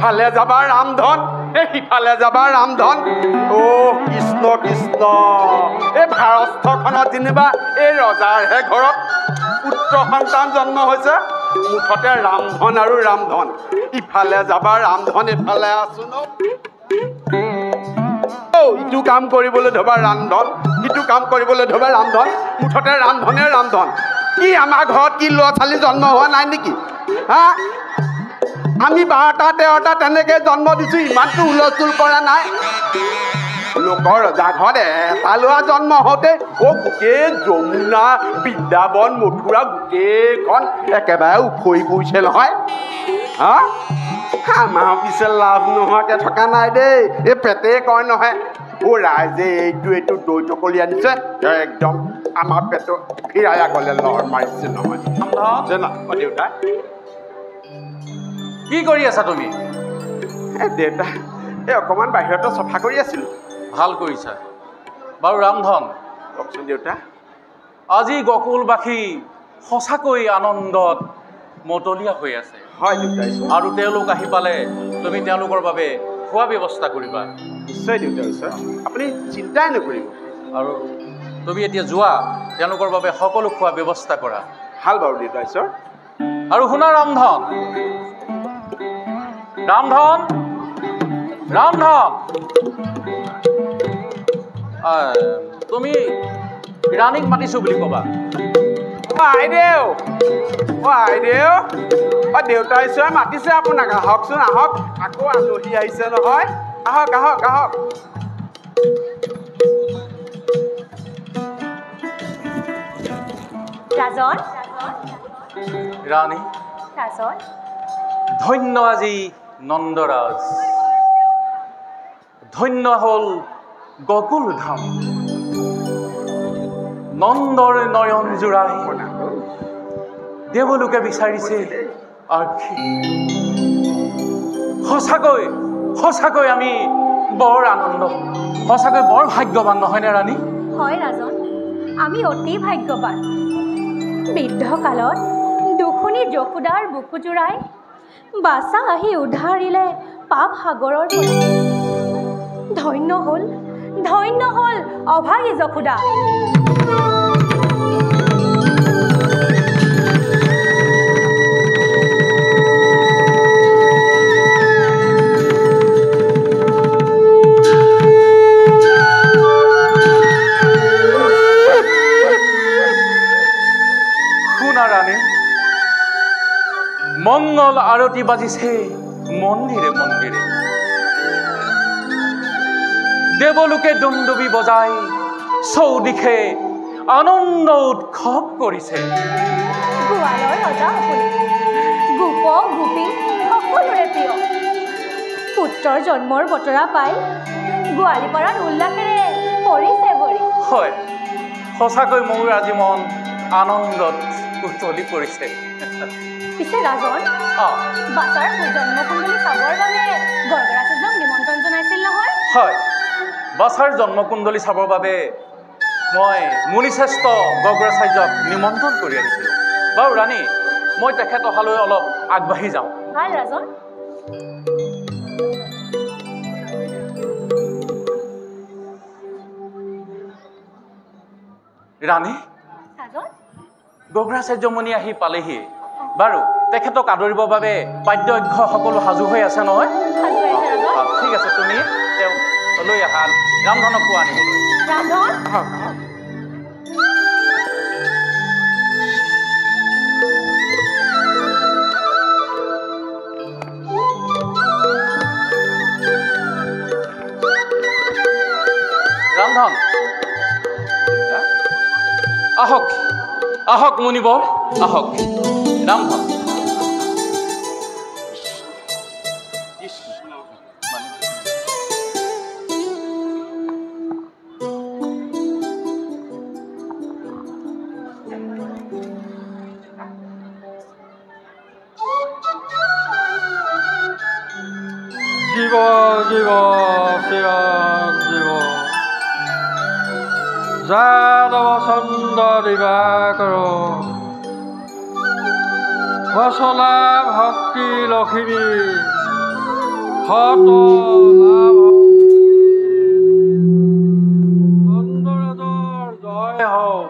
ইফালে যাবা ৰামধন সিফালে যাবা ৰামধন অ কৃষ্ণ কৃষ্ণ এই ভাৰতখনত যেনিবা এই ৰজাৰহে ঘৰত পুত্ৰ সন্তান জন্ম হৈছে মুঠতে ৰামধন আৰু ৰামধন ইফালে যাবা ৰামধন ইফালে আছো ন ইটো কাম কৰিবলৈ ধবা ৰামধন ইটো কাম কৰিবলৈ ধবা ৰামধন মুঠতে ৰামধনে ৰামধন কি আমাৰ ঘৰত কি ল'ৰা ছোৱালী জন্ম হোৱা নাই নেকি হা আমি 12টা 13টা তেনেকৈ জন্ম দিছোঁ ইমানটো হুলস্থুল কৰা নাই লোকৰ ৰজা ঘৰত এটা ল'ৰা জন্ম হওঁতে গোটেই যমুনা বৃন্দাবন মথুৰা গোটেইখন একেবাৰে উফৰি পৰিছে নহয় হা আমাৰ পিছে লাভ নোহোৱাকৈ থকা নাই দেই এই পেটে কয় নহয় ৰাইজে এইটো দৈ টকলি আনিছে একদম আমাৰ পেটৰ ফিৰাই গ'লে লৰ মাৰিছে নহয় দেউতা কি কৰি আছা তুমি দেউতা এই অকণমান বাহিৰতে চফা কৰি আছিলোঁ ভাল কৰিছা বাৰু ৰামধন কওকচোন দেউতা আজি গকুলবাসী সঁচাকৈ আনন্দত মতলীয়া হৈ আছে হয় দেউতা আৰু তেওঁলোক আহি পালে তুমি তেওঁলোকৰ বাবে খোৱা ব্যৱস্থা কৰিবা নিশ্চয় দেউতা নিশ্চয় আপুনি চিন্তাই নকৰিব আৰু তুমি এতিয়া যোৱা তেওঁলোকৰ বাবে সকলো খোৱা ব্যৱস্থা কৰা ভাল বাৰু দেউতা ঈশ্বৰ আৰু শুনা ৰামধন ৰামধন ৰামধন তুমি ৰাণীক মাতিছো বুলি ক'বা আইদেউ দেউতা ঈশ্বৰে মাতিছে আপোনাক আহকচোন আহক আকৌ আলহী আহিছে নহয় আহক আহক আহক ৰাজন ৰাণী ৰাজন ধন্য আজি নন্দৰাজ ধন্য হ'ল গকুল ধাম নন্দৰ নয়ন জোৰাই দেৱলোকে বিচাৰিছে আৰ্শী সঁচাকৈ সঁচাকৈ আমি বৰ আনন্দ সঁচাকৈ বৰ ভাগ্যৱান নহয়নে ৰাণী হয় ৰাজন আমি অতি ভাগ্যৱান বৃদ্ধ কালত দুখনি যশোদাৰ বুকু জোৰাই বাছা আহি উদ্ধাৰিলে পাপ সাগৰৰ পৰা ধন্য হ'ল অভাগী যশোদা মঙ্গল আৰতি বাজিছে মন্দিৰে মন্দিৰে দেৱলোকে ডুমডুবি বজাই চৌদিশে আনন্দ উৎসৱ কৰিছে গোৱালৰ ৰজা আপুনি গোপ গোপী সকলোৰে প্ৰিয় পুত্ৰৰ জন্মৰ বতৰা পাই গোৱালিপাৰাত উল্লাসেৰে পৰিছে ভৰি হয় সঁচাকৈ মোৰ আজি মন আনন্দত উতলি পৰিছে পিছে ৰাজন বাছাৰ জন্মকুণ্ডলী চাবৰ বাবে গৰ্গৰাচাৰ্যক নিমন্ত্ৰণ জনাইছিল নহয় হয় বাছাৰ জন্মকুণ্ডলী চাবৰ বাবে মই মুনিশ্ৰেষ্ঠ গৰ্গৰাচাৰ্যক নিমন্ত্ৰণ কৰি আনিছিলোঁ বাৰু ৰাণী মই তেখেত অহালৈ অলপ আগবাঢ়ি যাওঁ ভাল ৰাজন ৰাণী গৰ্গৰাচাৰ্যমণি আহি পালেহি বাৰু তেখেতক আদৰিবৰ বাবে বাদ্যযন্ত্ৰ সকলো সাজু হৈ আছে নহয় ঠিক আছে তুমি তেওঁক লৈ আহা ৰামধনক পোৱা আনিবলৈ ৰামধন আহক আহক মুনিবৰ আহক ৰামধন জীৱ জীৱ চিৰণ জীৱ যাদৱ চন্দ্ৰ দিবাকৰ বচলা ভক্তি লখিমী শত লাভ নন্দৰাজৰ জয় হওক।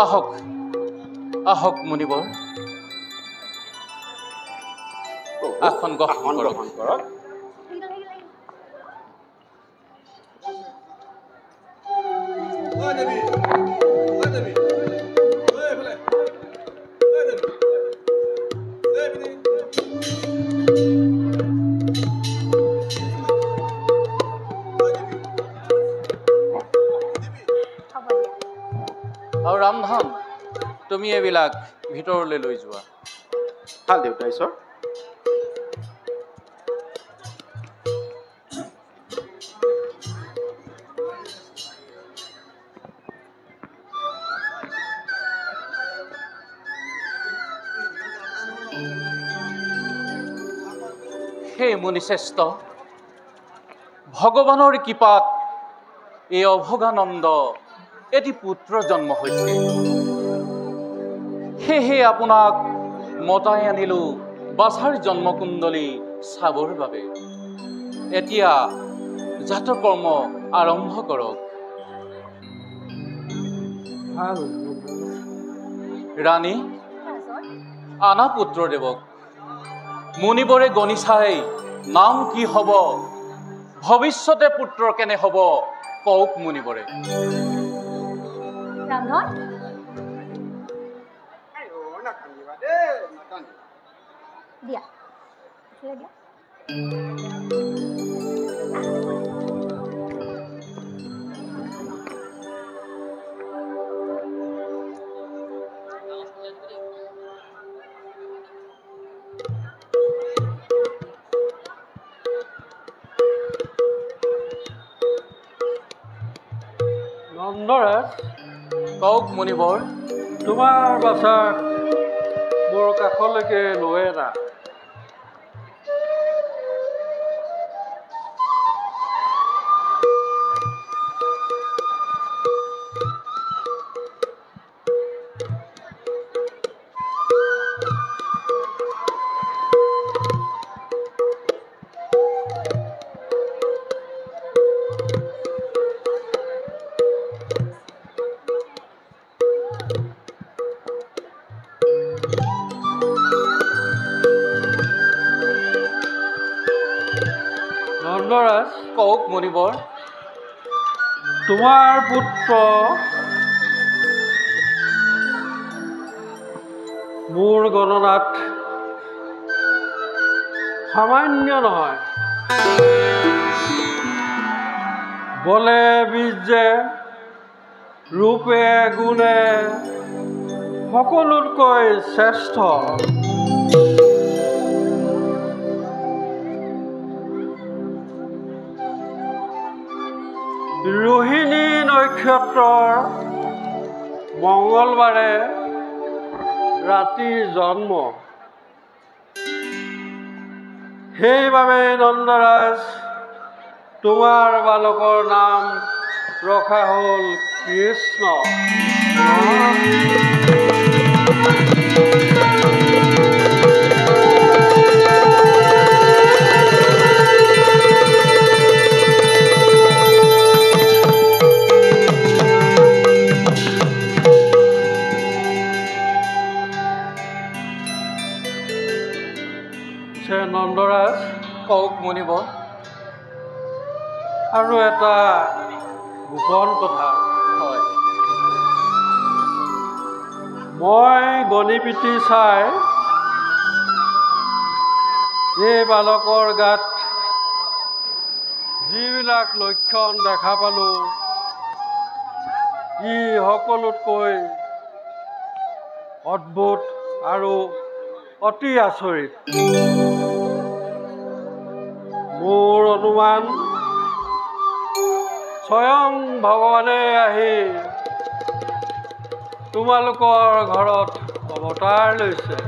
আহক আহক মুনিবৰ, আসন গ্ৰহণ কৰক। আৰু ৰামধন, তুমি এইবিলাক ভিতৰলৈ লৈ যোৱা। ভাল দেউতা ঈশ্বৰ। হে মুনিশ্ৰেষ্ঠ, ভগৱানৰ কৃপাত এই অভগানন্দ এটি পুত্ৰ জন্ম হৈছে। সেয়েহে আপোনাক মতাই আনিলো বাছাৰ জন্মকুণ্ডলী চাবৰ বাবে। এতিয়া জাতকৰ্ম আৰম্ভ কৰক। ভাল ৰাণী, আনা পুত্ৰদেৱক। মুনিবৰে গণি চাই নাম কি হ'ব, ভৱিষ্যতে পুত্ৰ কেনে হ'ব কওক মুনিবৰে। ৰান্ধন দিয়া দিয়া। নন্দৰাজ, কওক মুনিবৰ। তোমাৰ বাছাক মোৰ কাষলৈকে লৈ আনা। নন্দৰাজ, কওক মুনিবৰ। তোমাৰ পুত্ৰ মোৰ গণনাত সামান্য নহয়। বলে বীৰ্যে ৰূপে গুণে সকলোতকৈ শ্ৰেষ্ঠ। ৰোহিণী নক্ষত্ৰৰ মঙলবাৰে ৰাতি জন্ম। সেইবাবে নন্দৰাজ, তোমাৰ বালকৰ নাম ৰখা হ'ল কৃষ্ণ। নন্দৰাজ, কওক মুনিবৰ। আৰু এটা গোপন কথা। হয়। মই গণি পিটি চাই এই বালকৰ গাত যিবিলাক লক্ষণ দেখা পালোঁ, ই সকলোতকৈ অদ্ভুত আৰু অতি আচৰিত। মোৰ অনুমান স্বয়ং ভগৱানে আহি তোমালোকৰ ঘৰত অৱতাৰ লৈছে।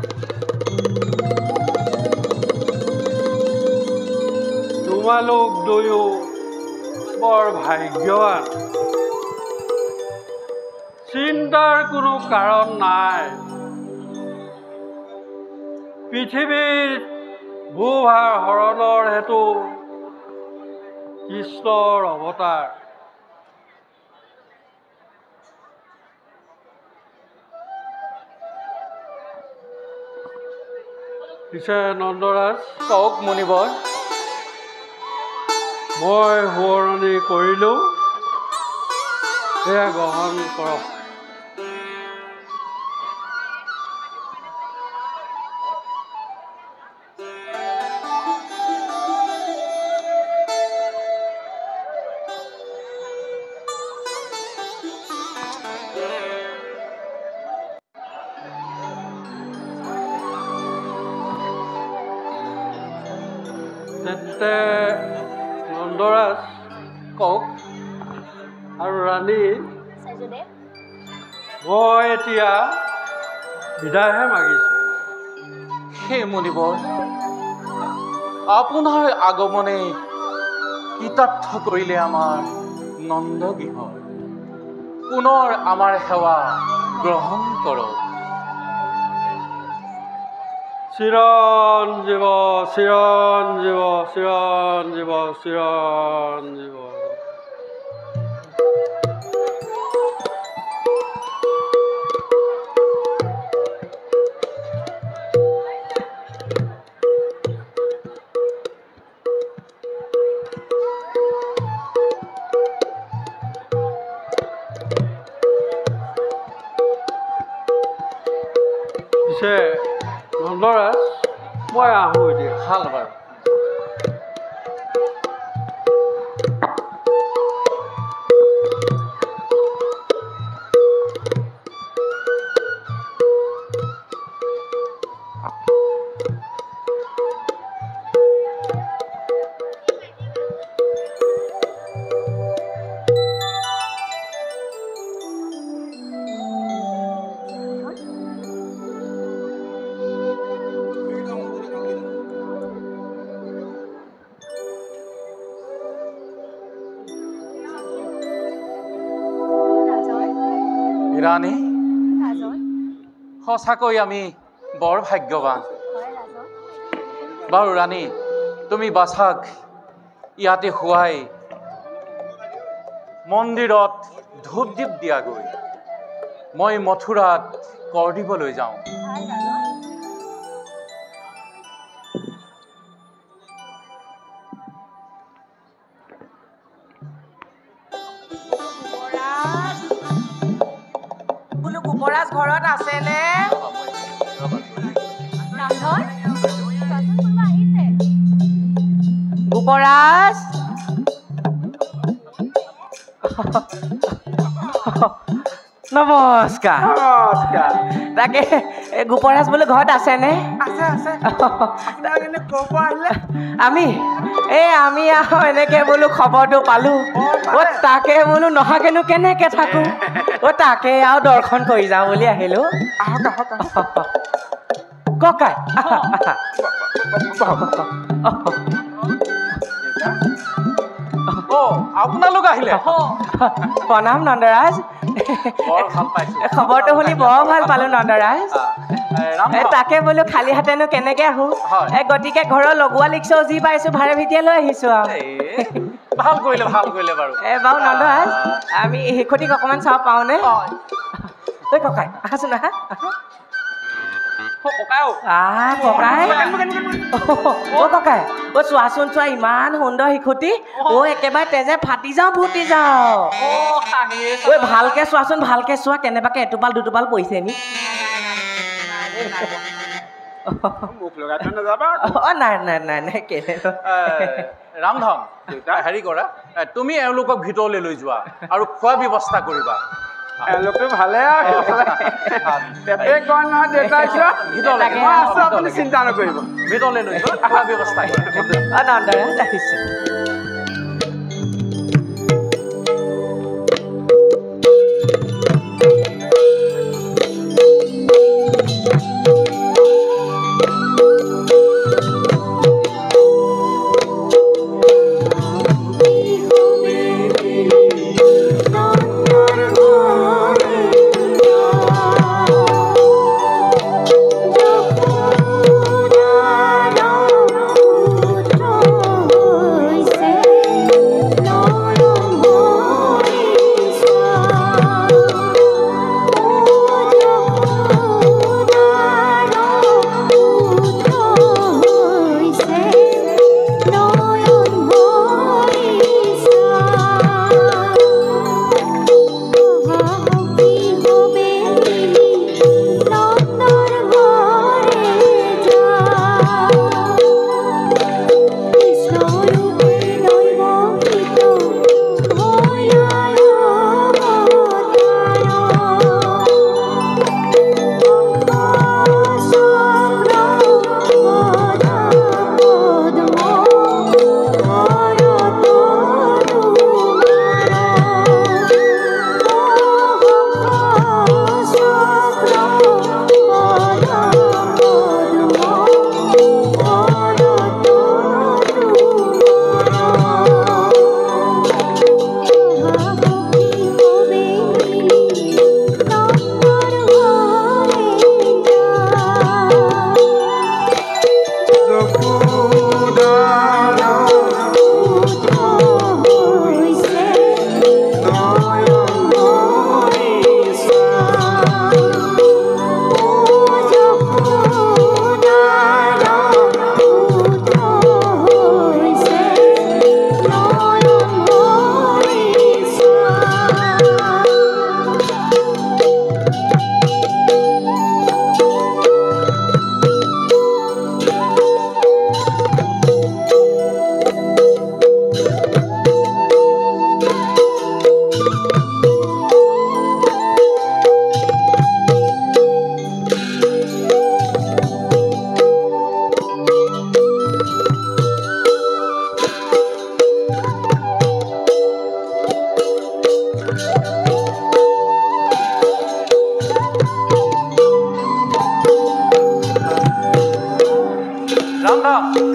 তোমালোক দুয়ো বৰ ভাগ্যৱান। চিন্তাৰ কোনো কাৰণ নাই। পৃথিৱীৰ ভূভাৰ হৰণৰ হেতু কৃষ্ণৰ অৱতাৰ। পিছে নন্দৰাজ, কওক মুনিবৰ। মই সোঁৱৰণি কৰিলোঁ, সেয়া গ্ৰহণ কৰক। তেন্তে নন্দৰাজ কওক। আৰু ৰাণী, মই এতিয়া বিদায়হে মাগিছোঁ। হে মুনিবৰ, আপোনাৰ আগমনে কৃতাৰ্থ কৰিলে আমাৰ নন্দগৃহ। পুনৰ আমাৰ সেৱা গ্ৰহণ কৰক। চিৰঞ্জীৱ চিৰঞ্জীৱ চিৰঞ্জীৱ চিৰঞ্জীৱ। পিছে নন্দৰাজ, মই আহোঁ এতিয়া। ভাল বাৰু। ৰাণী, সঁচাকৈ আমি বৰ ভাগ্যৱান। বাৰু ৰাণী, তুমি বাছাক ইয়াতে শুৱাই মন্দিৰত ধূপ দীপ দিয়াগৈ। মই মথুৰাত কৰ দিবলৈ যাওঁ। গোপৰাজ ঘৰত আছেনে? গোপৰাজ, নমস্কাৰ। নমস্কাৰ। তাকে গোপৰাজ বোলো ঘৰত আছেনে? আছে আছে। আপোনাক এনে ক'ৰ পৰা আহিলে? আমি আহোঁ এনেকে বোলো খবৰটো পালো। তাকে বোলো নহাকেনো কেনেকে থাকো। তাকে আৰু দৰ্শন কৰি যাওঁ বুলি আহিলো। আহক আহক আহক। ককাই আপোনালোক আহিলে? প্ৰণাম নন্দৰাজ। বৰ ভাল পাইছোঁ। খবৰটো শুনি বৰ ভাল পালো নন্দৰাজ। তাকে বোলো খালী হাতেনো কেনেকে আহো। গতিকে ঘৰৰ লগোৱা লিখিছো, যি পাইছো ভাৰে ভিতিয়ে লৈ আহিছো আৰু। ভাল কৰিলে বাৰু। বাৰু নন্দৰাজ, আমি শিশুটিক অকণমান চাব পাওঁনে? ঐ ককাই, আহাচোন আহা। ককাই, চোৱাচোন চোৱা, ইমান সুন্দৰ শিশুটি। একেবাৰে তেজে ফাটি যাওঁ ফুটি যাওঁ। ভালকে চোৱাচোন, ভালকে চোৱা, কেনেবাকে এটোপাল দুটোপাল পৰিছে নি? নাই নাই নাই নাই, কেলে ৰামধন, হেৰি কৰা, তুমি এওঁলোকক ভিতৰলৈ লৈ যোৱা আৰু খোৱা ব্যৱস্থা কৰিবা। এওঁলোকে ভালে আৰু কয় নহয় দেউতাই আছো, আপুনি চিন্তা নকৰিব। ভিতৰলৈ লৈ যোৱা, খোৱা ব্যৱস্থা কৰা। নন্দৰাজ আহিছে।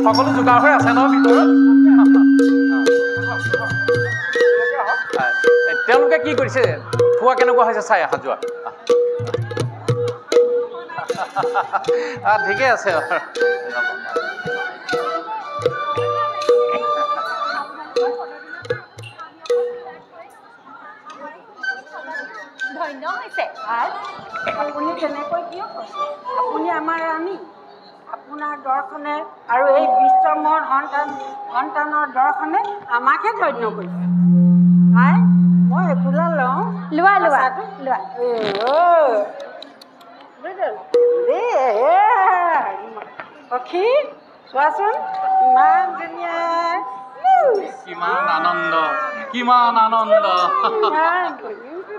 সকলো যোগাৰ হৈ আছে ন ভিতৰত তেওঁলোকে কি কৰিছে খোৱা কেনেকুৱা হৈছে চাই আহা যোৱা ঠিকে আছে ধন্য হৈছে আপুনি তেনেকৈ কিয় কৈছে আপুনি আমাৰ ৰাণী আপোনাৰ দৰ্শনে আৰু এই বিশ্বমৰ সন্তানৰ দৰ্শনে আমাকে ধন্য কৰিছে আই মই একোলা লওঁ লোৱা সখী চোৱাচোন ইমান ধুনীয়া কিমান আনন্দ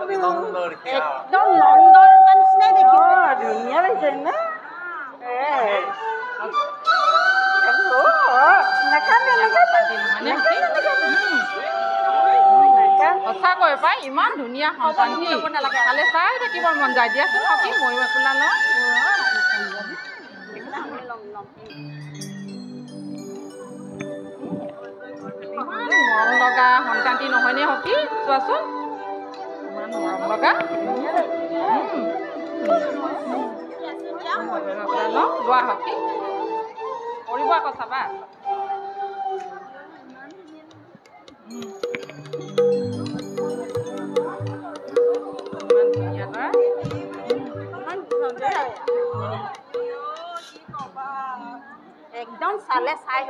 একদম নন্দৰ নিচিনাই দেখিব ধুনীয়া লাগিছে না সঁচাকৈ পাই ইমান ধুনীয়া সন্তানটি খালে চাই থাকিবৰ মন যায় দিয়াচোন সখী ময়ো একোলা লওঁ মৰম লগা সন্তানটি নহয়নে সখী চোৱাচোন ইমান মৰম লগা লোৱা সখী কৰিব আকৌ চাবা একদম চালে চাই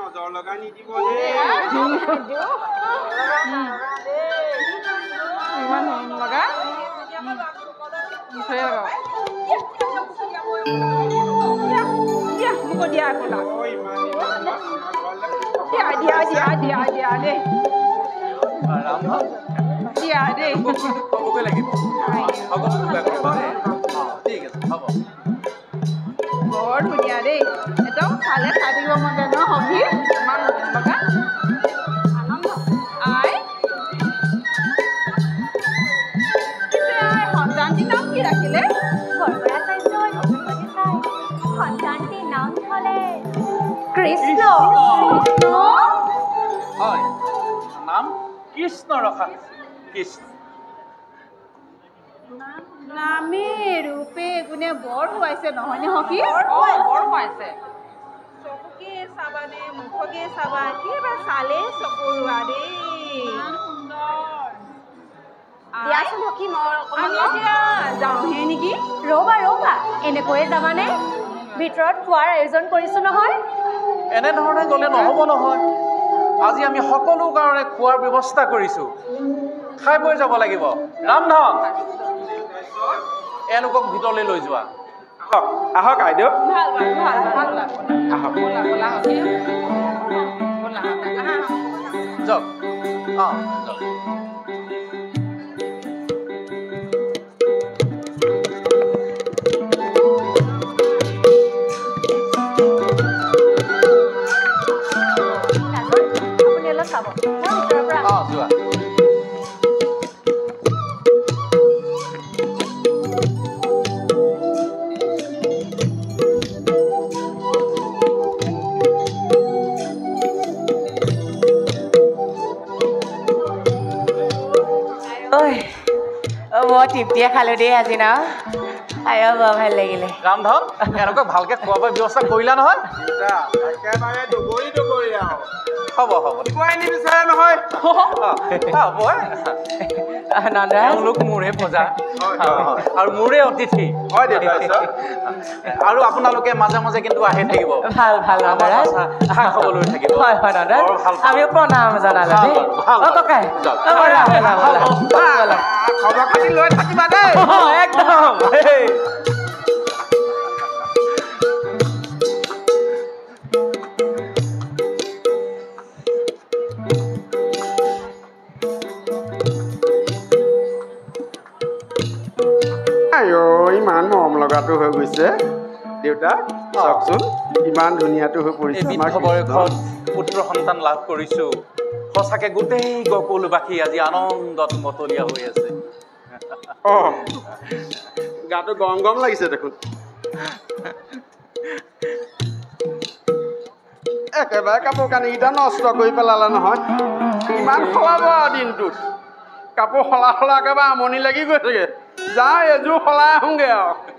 নজৰ লগাই নিদিব ইমান মৰম লগা মোক দিয়া আকৌ দিয়া দেই দিয়া দেই ক'বগৈ লাগিব সকলো যোগাৰ কৰিব দেই ঠিক আছে হ'ব বৰ ধুনীয়া দেই একদম চালে চাই থাকিব মন যায় ন সখী ইমান মৰম লগা আনন্দ আই সন্তানটিৰ নাম কি ৰাখিলে সন্তানটিৰ নাম থলে কৃষ্ণ হয় নাম কৃষ্ণ ৰখা কৃষ্ণ নামে ৰূপে গুণে বৰ খুৱাইছে নহয়নে সখী বৰ খুৱাইছে চকুকে চাবানে মুখকে চাবা কিবা চালে চকুৰোৱা দেই ইমান সুন্দৰ দিয়াচোন সখী আমি এতিয়া যাওঁহে নেকি ৰ'বা এনেকৈয়ে যাবানে ভিতৰত খোৱাৰ আয়োজন কৰিছোঁ নহয় এনেধৰণে গ'লে নহ'ব নহয় আজি আমি সকলো কাৰণে খোৱাৰ ব্যৱস্থা কৰিছোঁ খাই বৈ যাব লাগিব ৰামধন এওঁলোকক ভিতৰলৈ লৈ যোৱা আহক আইদেউ ভাল আহক ব'লা সখী ব'লা যাওক অঁ যাওক আপুনি অলপ চাব মই ভিতৰৰ পৰা অঁ যোৱা মই তৃপ্তিয়ে খালোঁ দেই আজি ন আই বৰ ভাল লাগিলে ৰামধন এনেকৈ ভালকৈ খোৱা বোৱা ব্যৱস্থা কৰিলা নহয় একেবাৰে দুগৰি আৰু হ'ব দিবই নিবিচাৰে নহয় নন্দৰাজ তেওঁলোক মোৰে প্ৰজা আৰু মোৰে অতিথি হয় দেউতা আৰু আপোনালোকে মাজে মাজে কিন্তু আহি থাকিব ভাল নন্দৰাজ খা খবৰ লৈ থাকিব হয় নন্দৰাজ আমিও প্ৰণাম জনালো দেই ককাই খবৰ খাতি লৈ থাকিবা দেই একদম ইমান মৰম লগাটো হৈ গৈছে দেউতা চাওকচোন ইমান ধুনীয়াটো হৈ পৰিছে বয়সত পুত্ৰ সন্তান লাভ কৰিছোঁ সঁচাকে গোটেই গকুলবাসী আজি আনন্দত মতলীয়া হৈ আছে গাটো গৰম গৰম লাগিছে দেখোন একেবাৰে কাপোৰ কানিকেইটা নষ্ট কৰি পেলালে নহয় ইমান সলাব দিনটোত কাপোৰ সলা একেবাৰে আমনি লাগি গৈছেগে যা এযোৰ সলাই আহোঁগে আৰু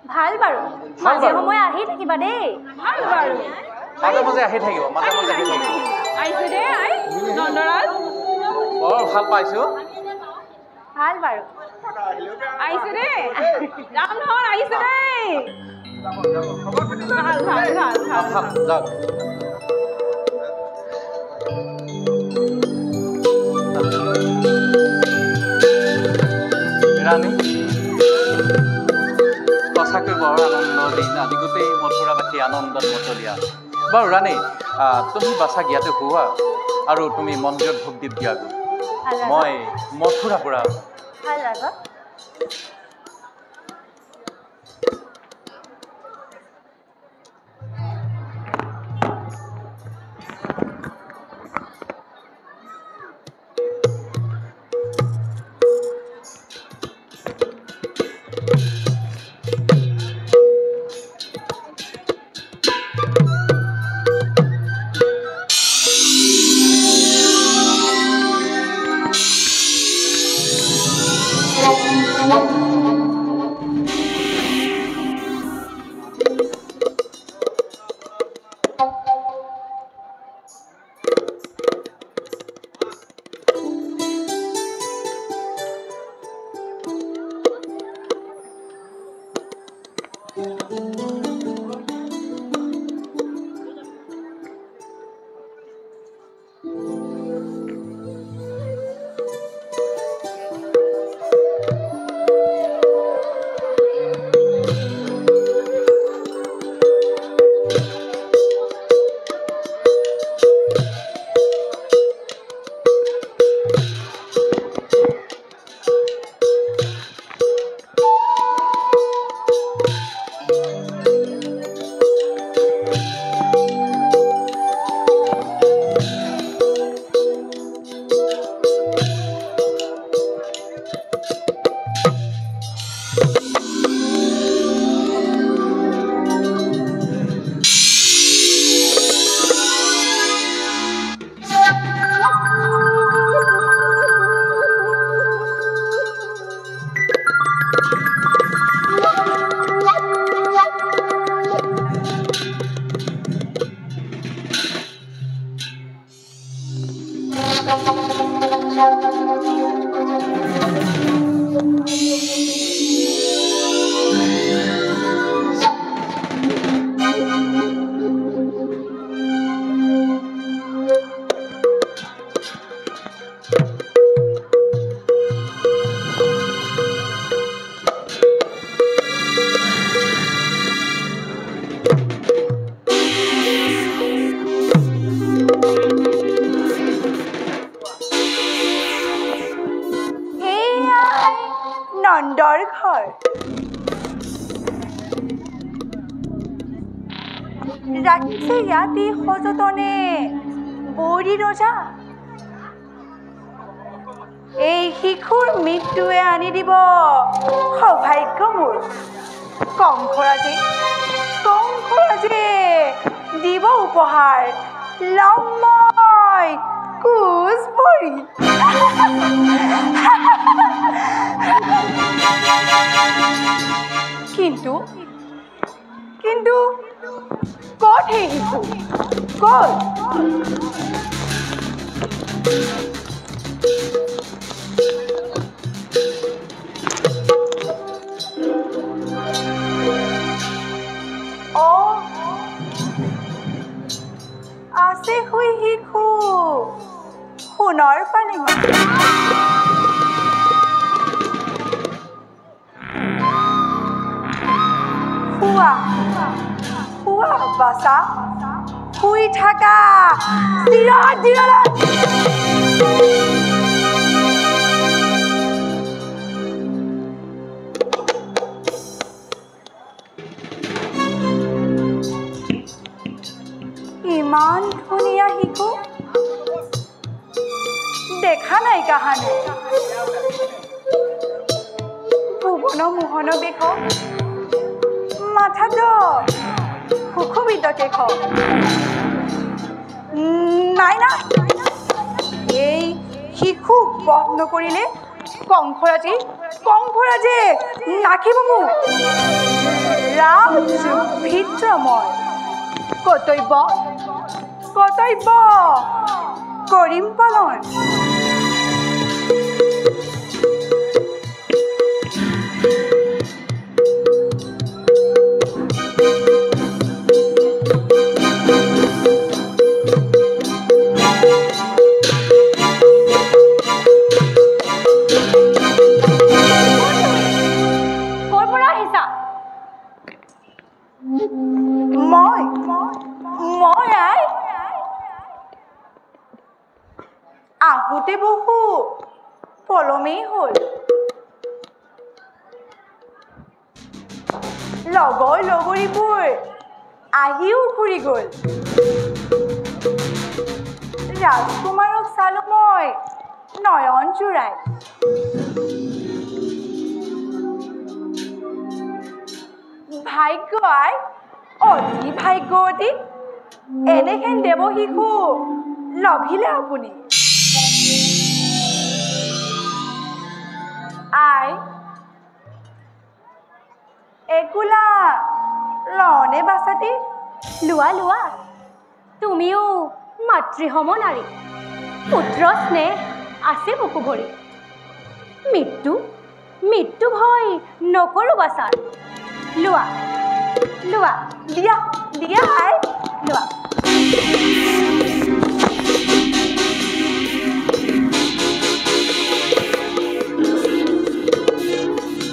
ভাল বাৰু মাজে সময়ে আহি থাকিবা দেই ভাল বাৰু মাজে মাজে আহি থাকিব মাজে মাজে আহি থাকিব আহিছে দে আই নন্দৰাজ বৰ ভাল পাইছো ভাল বাৰু আহিছে দে যাম নহয় আহিছে দেই ভাল ভাল ভাল ভাল যাওক ৰাণী সঁচাকৈ বৰ আনন্দ দিন আজি গোটেই মথুৰাবাসী আনন্দত মতলীয়া বাৰু ৰাণী তুমি বাছাক ইয়াতে শুৱা আৰু তুমি মন্দিৰত ভোগ দীপ দিয়াগৈ মই মথুৰাৰ পৰা ভাল ৰাজা Thank you. নন্দৰ ঘৰ ৰাখিছে ইয়াতে সযতনে বৌৰী ৰজা এই শিশুৰ মৃত্যুৱে আনি দিব সৌভাগ্য মোৰ কংসৰাজে দিব উপহাৰ লম মই কোচ ভৰি কিন্তু ক'ত সেই শিশু ক'ত আছে শুই শিশু সোণৰ পানীমা শুৱা বাছা শুই থাকা ইমান ধুনীয়া শিশু দেখা নাই কাহানি ভুৱন মোহন বেশ মাথাটো সুশোভিত কেশ নাই এই শিশুক বধ নকৰিলে কংসৰাজে নাখিব মোক ভিত্ৰ মই কৰ্তব্য কৰিম পালন আহোঁতে বহু পলমেই হ'ল লগৰীবোৰ আহিও ঘূৰি গ'ল ৰাজকুমাৰক চালো মই নয়ন জোৰাই ভাগ্য আই অতি ভাগ্যৱতী এনেহেন দেৱ শিশু লভিলে আপুনি আই একুলা লনে বাছাতি লোৱা তুমিও মাতৃসম নাৰী পুত্ৰ স্নেহ আছে বুকু ভৰি মৃত্যু ভয় নকৰো বাছাৰ লোৱা দিয়া আই লোৱা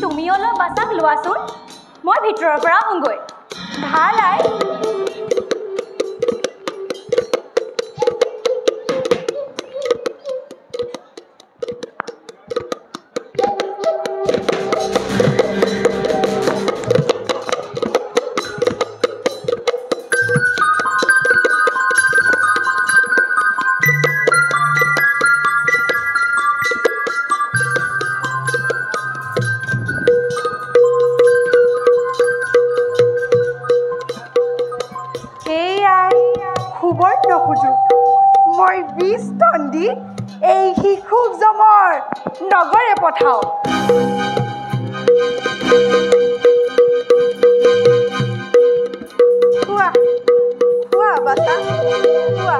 তুমি অলপ বাছাক লোৱাচোন মই ভিতৰৰ পৰা আহোঁগৈ ভাল আই মই 20 টন দি এই শিশুক জমৰ নগৰে পঠাও খোৱা বাছা খোৱা